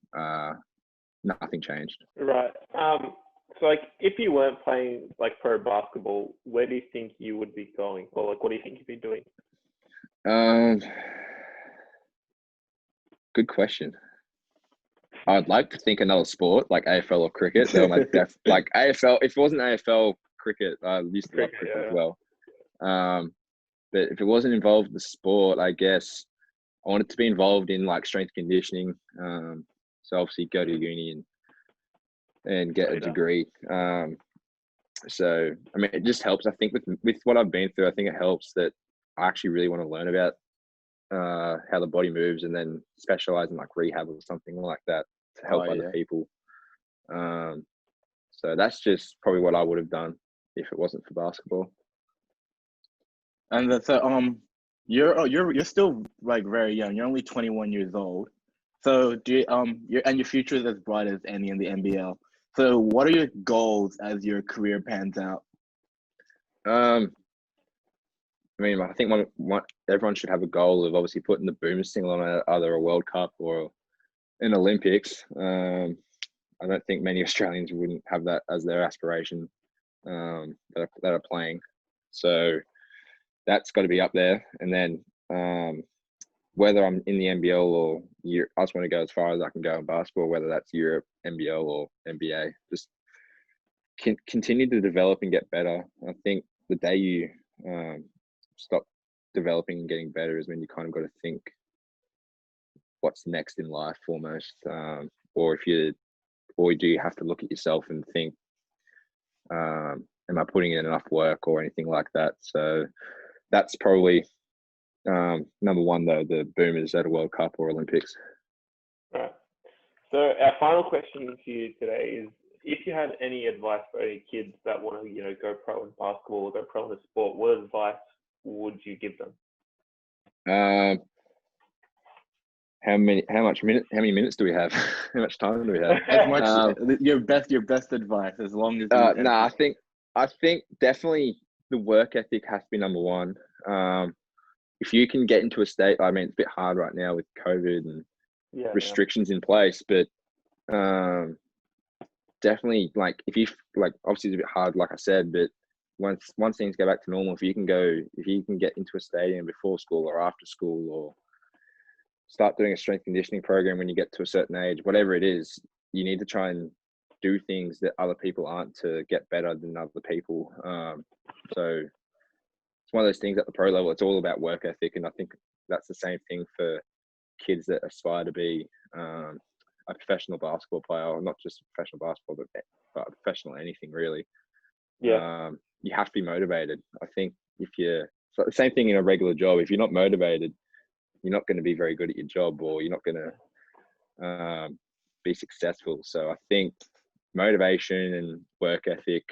Nothing changed. Right. So like, if you weren't playing like pro basketball, where do you think you would be going? Or like, what do you think you'd be doing? Good question. I'd like to think another sport like AFL or cricket. They're my like AFL. If it wasn't AFL, cricket. I used to love cricket as well. But if it wasn't involved in the sport, I guess I wanted to be involved in like strength conditioning. So obviously go to uni and get a degree. So I mean, it just helps. I think with what I've been through, I think it helps that I actually really want to learn about how the body moves, and then specialize in like rehab or something like that to help other people. So that's just probably what I would have done if it wasn't for basketball. And so you're still like very young. You're only 21 years old. So do you, your future is as bright as any in the NBL. So what are your goals as your career pans out? I mean, I think everyone should have a goal of obviously putting the Boomers single on either a World Cup or an Olympics. I don't think many Australians wouldn't have that as their aspiration that are playing. So that's got to be up there. And then whether I'm in the NBL or I just want to go as far as I can go in basketball, whether that's Europe, NBL or NBA. Just continue to develop and get better. I think the day you stop developing and getting better is when you kind of got to think what's next in life almost. Or do you have to look at yourself and think, am I putting in enough work or anything like that? So that's probably number one, though, the Boomers at a World Cup or Olympics. Right. So our final question to you today is, if you had any advice for any kids that want to, go pro in basketball or go pro in the sport, what advice would you give them? How many minutes do we have? How much time do we have? As much your best advice, as long as I think definitely the work ethic has to be number one. If you can get into a state, I mean, it's a bit hard right now with COVID and restrictions in place, but definitely, like, if you like, obviously it's a bit hard, like I said, but once things go back to normal, if you can get into a stadium before school or after school, or start doing a strength conditioning program when you get to a certain age, whatever it is, you need to try and do things that other people aren't to get better than other people. So it's one of those things at the pro level, it's all about work ethic. And I think that's the same thing for kids that aspire to be a professional basketball player, or not just professional basketball, but professional anything really. Yeah. You have to be motivated. I think so the same thing in a regular job, if you're not motivated, you're not going to be very good at your job, or you're not going to be successful. So I think motivation and work ethic,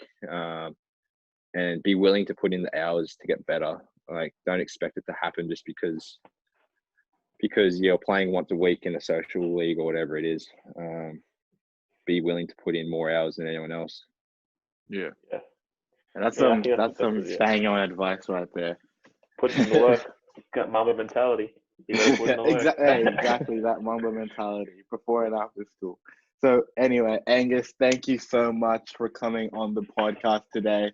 and be willing to put in the hours to get better. Like, don't expect it to happen just because you're playing once a week in a social league or whatever it is. Be willing to put in more hours than anyone else. Yeah. And that's some bang on advice right there. Put in the work. Got Mamba mentality. Exactly that Mamba mentality before and after school. So anyway, Angus, thank you so much for coming on the podcast today.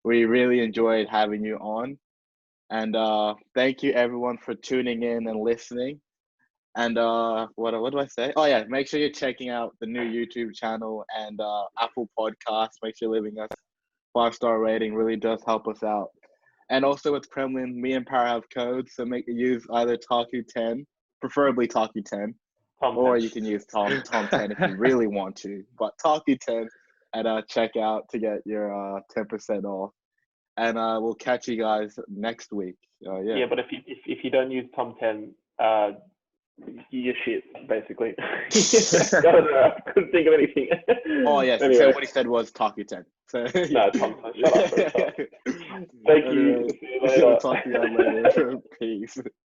We really enjoyed having you on. And thank you everyone for tuning in and listening. And what do I say? Oh yeah, make sure you're checking out the new YouTube channel and Apple Podcasts. Make sure you're leaving us 5-star rating. Really does help us out. And also with Kremlin, me and Power have codes, so use either Taku10, preferably Taku10, or you can use Tom 10 if you really want to. But Taku10 at checkout to get your 10% off. And we'll catch you guys next week. Yeah, but if you don't use Tom 10, you're shit, basically. I couldn't think of anything. Oh yes, anyway. So what he said was Taku10. So no, Tom, shut up. Thank you. See you later. We'll talk to you guys later. Peace.